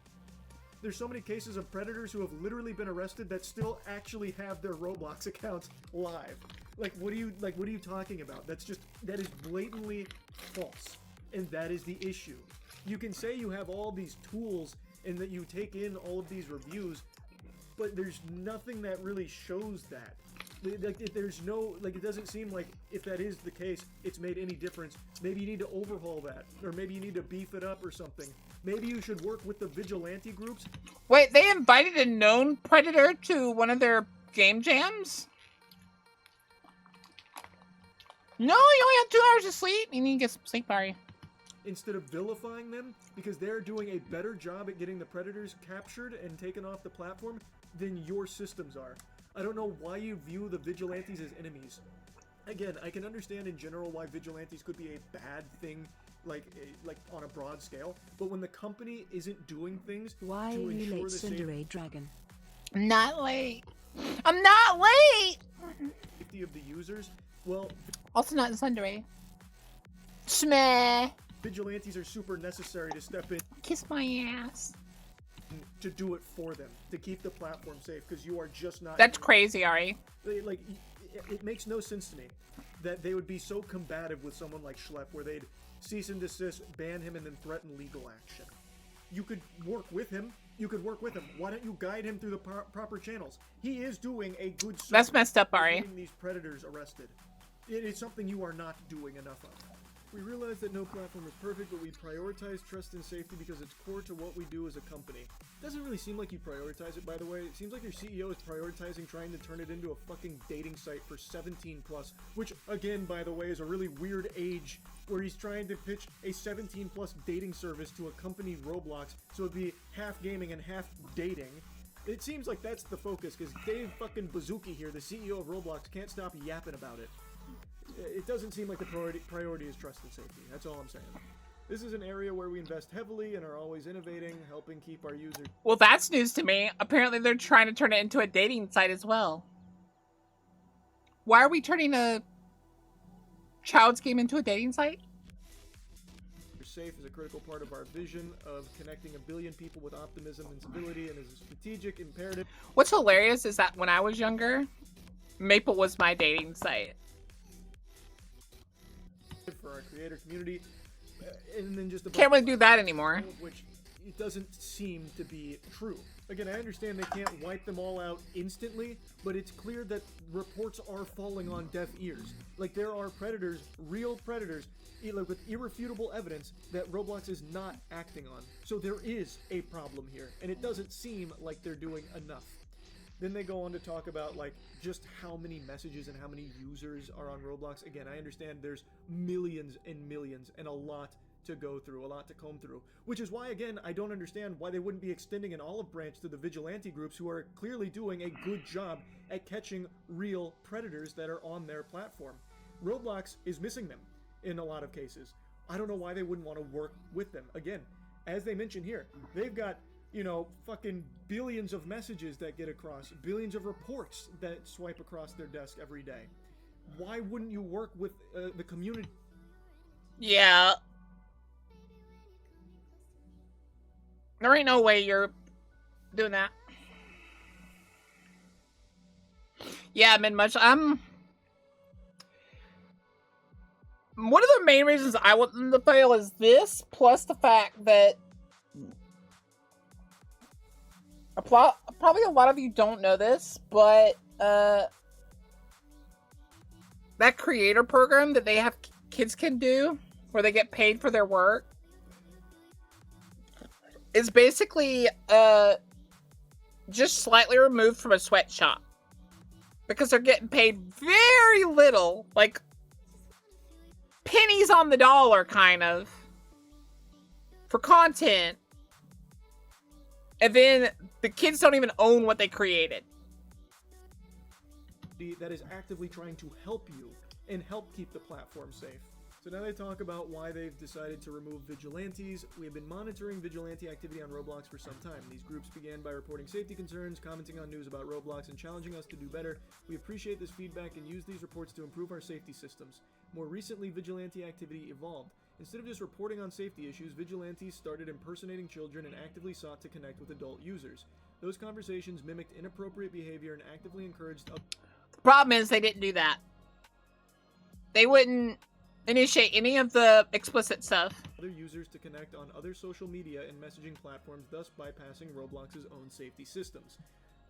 There's so many cases of predators who have literally been arrested that still actually have their Roblox accounts live. What are you talking about? That is blatantly false. And that is the issue. You can say you have all these tools and that you take in all of these reviews, but there's nothing that really shows that. It doesn't seem like if that is the case, it's made any difference. Maybe you need to overhaul that, or maybe you need to beef it up or something. Maybe you should work with the vigilante groups. Wait, they invited a known predator to one of their game jams? No, you only have 2 hours of sleep. You need to get some sleep, Ari. Instead of vilifying them because they're doing a better job at getting the predators captured and taken off the platform than your systems are. I don't know why you view the vigilantes as enemies. Again, I can understand in general why vigilantes could be a bad thing, like on a broad scale, but when the company isn't doing things why to are you ensure late, the Cinderdragon? I'm not late. I'm not late! safety of the users, well, Also not Sundere. Smeh. vigilantes are super necessary to step in Kiss my ass. to do it for them, to keep the platform safe, because you are just not... That's crazy, Ari. Like, it makes no sense to me that they would be so combative with someone like Schlepp, where they'd cease and desist, ban him, and then threaten legal action. You could work with him. Why don't you guide him through the proper channels? He is doing a good service. That's messed up, Ari. Getting these predators arrested. It is something you are not doing enough of. We realize that no platform is perfect, but we prioritize trust and safety because it's core to what we do as a company. It doesn't really seem like you prioritize it, by the way. It seems like your CEO is prioritizing trying to turn it into a fucking dating site for 17+, which, again, by the way, is a really weird age where he's trying to pitch a 17+ dating service to a company, Roblox, so it'd be half gaming and half dating. It seems like that's the focus, because Dave fucking Bazooki here, the CEO of Roblox, can't stop yapping about it. It doesn't seem like the priority is trust and safety. That's all I'm saying. This is an area where we invest heavily and are always innovating, helping keep our users... Well, that's news to me. Apparently they're trying to turn it into a dating site as well. Why are we turning a child's game into a dating site? Safe is a critical part of our vision of connecting 1 billion people with optimism and civility, and is a strategic imperative. What's hilarious is that when I was younger, Maple was my dating site. For our creator community, and then just Can't really do that anymore. Which it doesn't seem to be true. Again, I understand they can't wipe them all out instantly, but it's clear that reports are falling on deaf ears. Like, there are predators, real predators, with irrefutable evidence that Roblox is not acting on. So there is a problem here, and it doesn't seem like they're doing enough. Then they go on to talk about, like, just how many messages and how many users are on Roblox. Again, I understand there's millions and millions and a lot to go through, a lot to comb through. Which is why, again, I don't understand why they wouldn't be extending an olive branch to the vigilante groups who are clearly doing a good job at catching real predators that are on their platform. Roblox is missing them in a lot of cases. I don't know why they wouldn't want to work with them. Again, as they mention here, they've got, fucking billions of messages that get across, billions of reports that swipe across their desk every day. why wouldn't you work with the community? Yeah. There ain't no way you're doing that. Yeah, mid-much. One of the main reasons I want them to fail is this, plus the fact that probably a lot of you don't know this, but that creator program that they have kids can do, where they get paid for their work, is basically just slightly removed from a sweatshop. Because they're getting paid very little, like pennies on the dollar, kind of, for content. And then the kids don't even own what they created. That is actively trying to help you and help keep the platform safe. So now they talk about why they've decided to remove vigilantes. We have been monitoring vigilante activity on Roblox for some time. These groups began by reporting safety concerns, commenting on news about Roblox, and challenging us to do better. We appreciate this feedback and use these reports to improve our safety systems. More recently, vigilante activity evolved. Instead of just reporting on safety issues, vigilantes started impersonating children and actively sought to connect with adult users. Those conversations mimicked inappropriate behavior and actively encouraged... The problem is they didn't do that. They wouldn't initiate any of the explicit stuff. Other users to connect on other social media and messaging platforms, thus bypassing Roblox's own safety systems.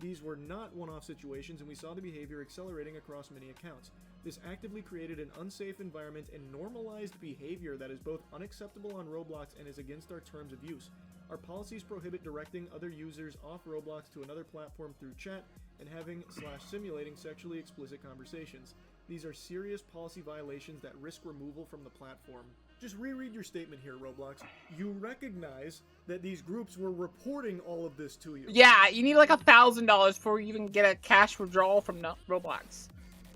These were not one-off situations, and we saw the behavior accelerating across many accounts. This actively created an unsafe environment and normalized behavior that is both unacceptable on Roblox and is against our terms of use. Our policies prohibit directing other users off Roblox to another platform through chat and having/simulating sexually explicit conversations. These are serious policy violations that risk removal from the platform. Just reread your statement here, Roblox. You recognize that these groups were reporting all of this to you. Yeah, you need like $1,000 before you even get a cash withdrawal from Roblox.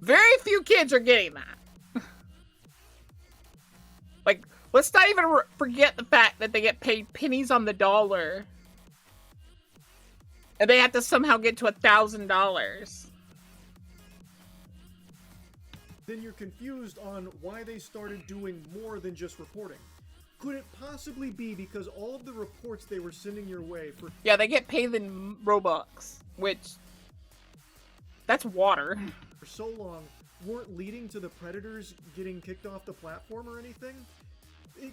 Very few kids are getting that. Like, let's not even forget the fact that they get paid pennies on the dollar. And they have to somehow get to $1,000. Then you're confused on why they started doing more than just reporting. Could it possibly be because all of the reports they were sending your way for... Yeah, they get paid in Robux, which... that's water. ...for so long weren't leading to the predators getting kicked off the platform or anything?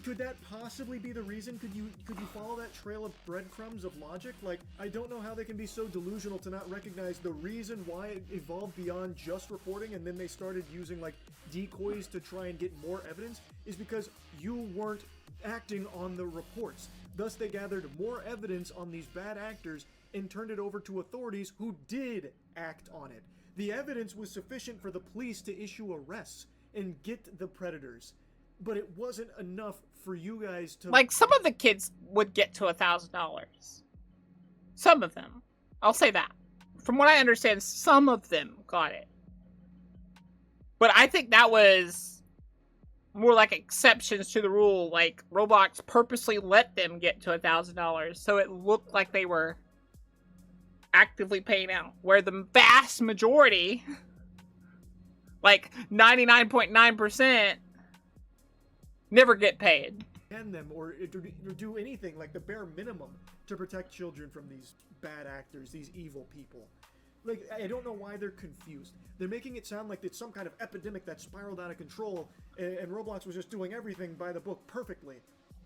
Could that possibly be the reason? Could you follow that trail of breadcrumbs of logic? Like, I don't know how they can be so delusional to not recognize the reason why it evolved beyond just reporting and then they started using, like, decoys to try and get more evidence is because you weren't acting on the reports. Thus, they gathered more evidence on these bad actors and turned it over to authorities who did act on it. The evidence was sufficient for the police to issue arrests and get the predators. But it wasn't enough for you guys to... Like, some of the kids would get to $1,000. Some of them. I'll say that. From what I understand, some of them got it. But I think that was more like exceptions to the rule. Like, Roblox purposely let them get to $1,000, so it looked like they were actively paying out. Where the vast majority, like 99.9%, never get paid. And them or do anything like the bare minimum to protect children from these bad actors, these evil people. Like, I don't know why they're confused. They're making it sound like it's some kind of epidemic that spiraled out of control and Roblox was just doing everything by the book perfectly,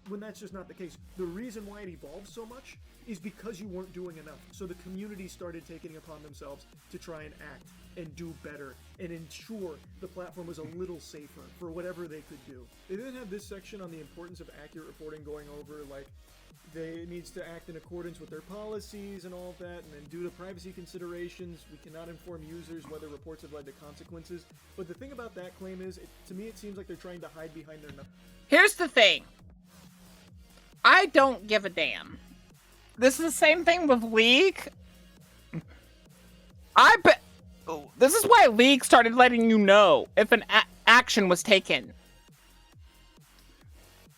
when that's just not the case. The reason why it evolved so much is because you weren't doing enough. So the community started taking it upon themselves to try and act and do better and ensure the platform was a little safer for whatever they could do. They then have this section on the importance of accurate reporting, going over like they needs to act in accordance with their policies and all of that, and then due to privacy considerations, we cannot inform users whether reports have led to consequences. But the thing about that claim is, to me it seems like they're trying to hide behind their... Here's the thing. I don't give a damn. This is the same thing with League. This is why League started letting you know if an action was taken.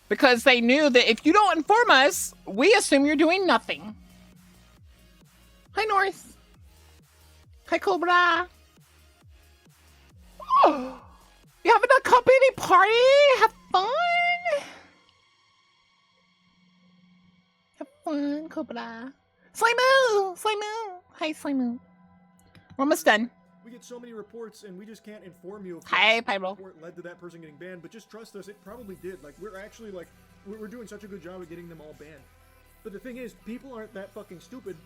Because they knew that if you don't inform us, we assume you're doing nothing. Hi, North. Hi, Cobra. Oh. having a company party? Have fun. Have fun, Cobra. Slimu! Slimu! Hi, Slimu. We're almost done. We get so many reports, and we just can't inform you if Hi, that Pyro. report led to that person getting banned. But just trust us, it probably did. Like, we're actually, like, we're doing such a good job of getting them all banned. But the thing is, people aren't that fucking stupid.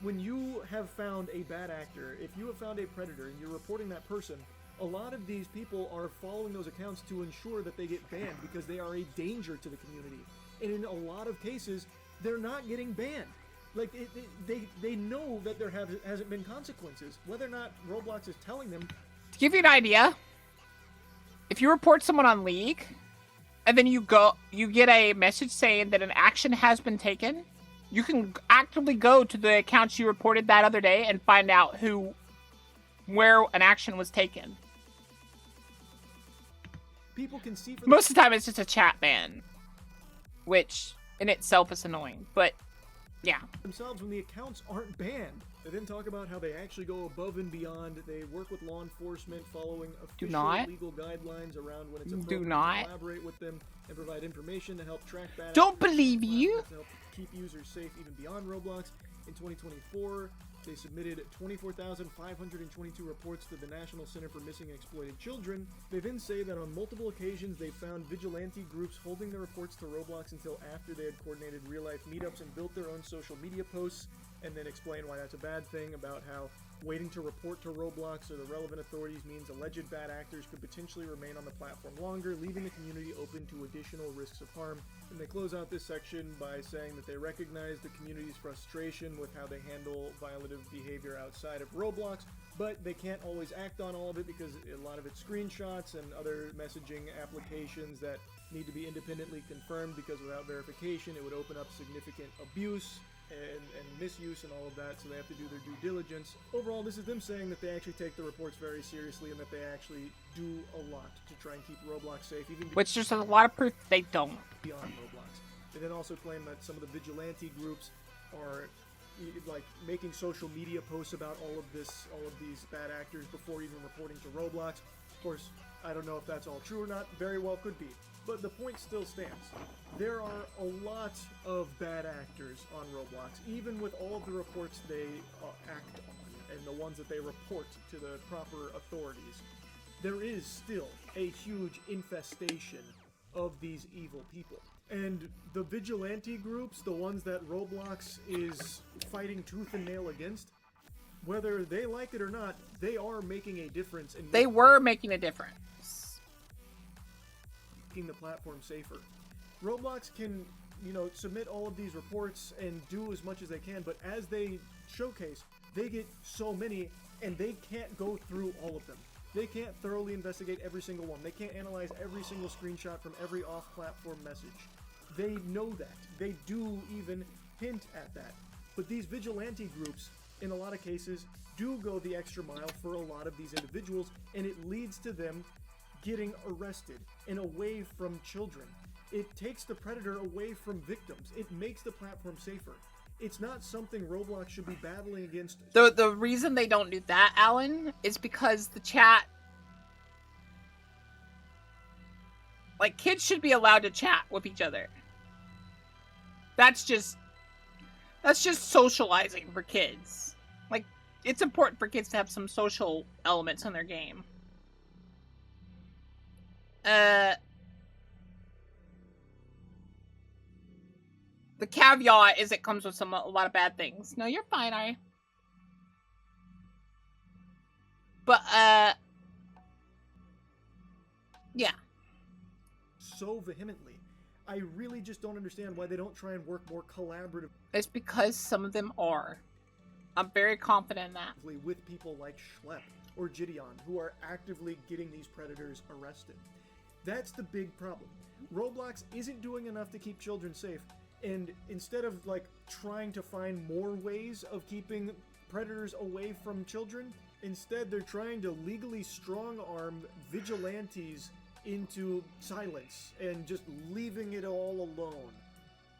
When you have found a bad actor, if you have found a predator and you're reporting that person, a lot of these people are following those accounts to ensure that they get banned because they are a danger to the community. And in a lot of cases, they're not getting banned. Like, they know that there hasn't been consequences. Whether or not Roblox is telling them... To give you an idea, if you report someone on League, and then you get a message saying that an action has been taken, you can actively go to the accounts you reported that other day and find out where an action was taken. People can see... Most of the time, it's just a chat ban, which in itself is annoying, but... yeah. Themselves when the accounts aren't banned. They then talk about how they actually go above and beyond. They work with law enforcement, following official legal guidelines around when it's appropriate to collaborate with them and provide information to help track bad. Don't believe you. To help keep users safe even beyond Roblox. In 2024, they submitted 24,522 reports to the National Center for Missing and Exploited Children. They then say that on multiple occasions they found vigilante groups holding their reports to Roblox until after they had coordinated real-life meetups and built their own social media posts, and then explain why that's a bad thing, about how waiting to report to Roblox or the relevant authorities means alleged bad actors could potentially remain on the platform longer, leaving the community open to additional risks of harm. And they close out this section by saying that they recognize the community's frustration with how they handle violative behavior outside of Roblox, but they can't always act on all of it because a lot of it's screenshots and other messaging applications that need to be independently confirmed, because without verification it would open up significant abuse and misuse and all of that, so they have to do their due diligence. Overall, this is them saying that they actually take the reports very seriously and that they actually do a lot to try and keep Roblox safe, even which there's a lot of proof they don't. Beyond Roblox. They then also claim that some of the vigilante groups are like making social media posts about all of these bad actors before even reporting to Roblox. Of course, I don't know if that's all true or not. Very well could be. But the point still stands. There are a lot of bad actors on Roblox, even with all of the reports they act on, and the ones that they report to the proper authorities. There is still a huge infestation of these evil people. And the vigilante groups, the ones that Roblox is fighting tooth and nail against, whether they like it or not, they are making a difference. They were making a difference. The platform safer. Roblox can, submit all of these reports and do as much as they can, but as they showcase, they get so many and they can't go through all of them. They can't thoroughly investigate every single one. They can't analyze every single screenshot from every off-platform message. They know that. They do even hint at that. But these vigilante groups, in a lot of cases, do go the extra mile for a lot of these individuals, and it leads to them getting arrested and away from children. It takes the predator away from victims. It makes the platform safer. It's not something Roblox should be battling against. The reason they don't do that, Alan, is because the chat... like, kids should be allowed to chat with each other. That's just socializing for kids. Like, it's important for kids to have some social elements in their game. The caveat is it comes with a lot of bad things. No, you're fine, Ari. But, yeah. So vehemently. I really just don't understand why they don't try and work more collaboratively. It's because some of them are. I'm very confident in that. With people like Schlepp or Gideon, who are actively getting these predators arrested. That's the big problem. Roblox isn't doing enough to keep children safe, and instead of trying to find more ways of keeping predators away from children, instead they're trying to legally strong-arm vigilantes into silence and just leaving it all alone.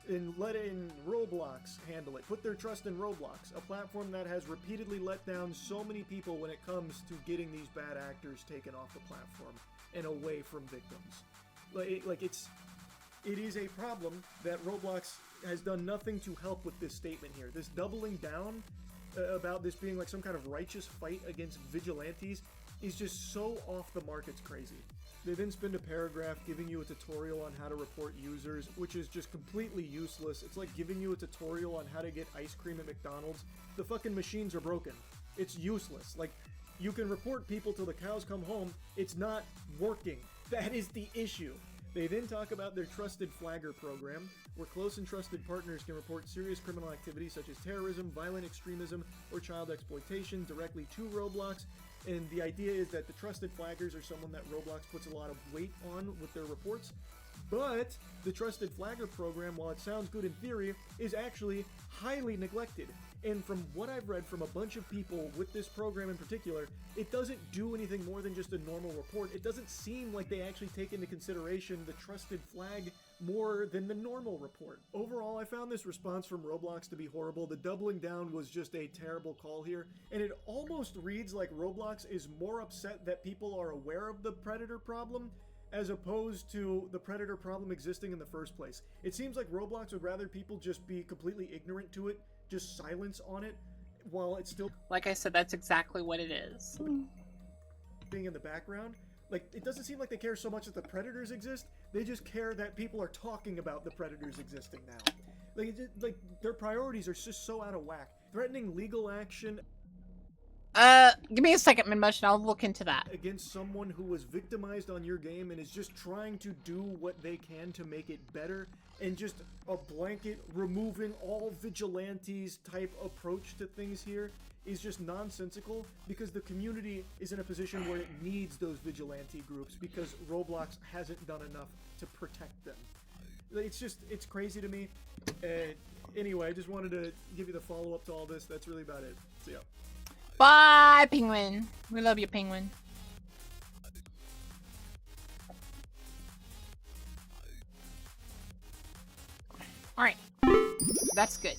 and let in Roblox handle it. Put their trust in Roblox, a platform that has repeatedly let down so many people when it comes to getting these bad actors taken off the platform and away from victims. It is a problem that Roblox has done nothing to help with this statement here. This doubling down about this being like some kind of righteous fight against vigilantes is just so off the mark, it's crazy. They then spend a paragraph giving you a tutorial on how to report users, which is just completely useless. It's like giving you a tutorial on how to get ice cream at McDonald's. The fucking machines are broken. It's useless. Like, you can report people till the cows come home. It's not working. That is the issue. They then talk about their Trusted Flagger program, where close and trusted partners can report serious criminal activity such as terrorism, violent extremism, or child exploitation directly to Roblox. And the idea is that the Trusted Flaggers are someone that Roblox puts a lot of weight on with their reports. But the Trusted Flagger program, while it sounds good in theory, is actually highly neglected. And from what I've read from a bunch of people with this program in particular, it doesn't do anything more than just a normal report. It doesn't seem like they actually take into consideration the trusted flag more than the normal report. Overall, I found this response from Roblox to be horrible. The doubling down was just a terrible call here, and it almost reads like Roblox is more upset that people are aware of the Predator problem as opposed to the Predator problem existing in the first place. It seems like Roblox would rather people just be completely ignorant to it, just silence on it, while it's still... Like I said, that's exactly what it is. ...being in the background. Like, it doesn't seem like they care so much that the Predators exist, they just care that people are talking about the Predators existing now. Like, their priorities are just so out of whack. Threatening legal action... Give me a second, Minmotion, I'll look into that. ...against someone who was victimized on your game and is just trying to do what they can to make it better, and just a blanket removing all vigilantes type approach to things here is just nonsensical, because the community is in a position where it needs those vigilante groups because Roblox hasn't done enough to protect them. It's crazy to me. Anyway, I just wanted to give you the follow-up to all this. That's really about it. See ya. Bye, Penguin. We love you, Penguin. Alright. That's good.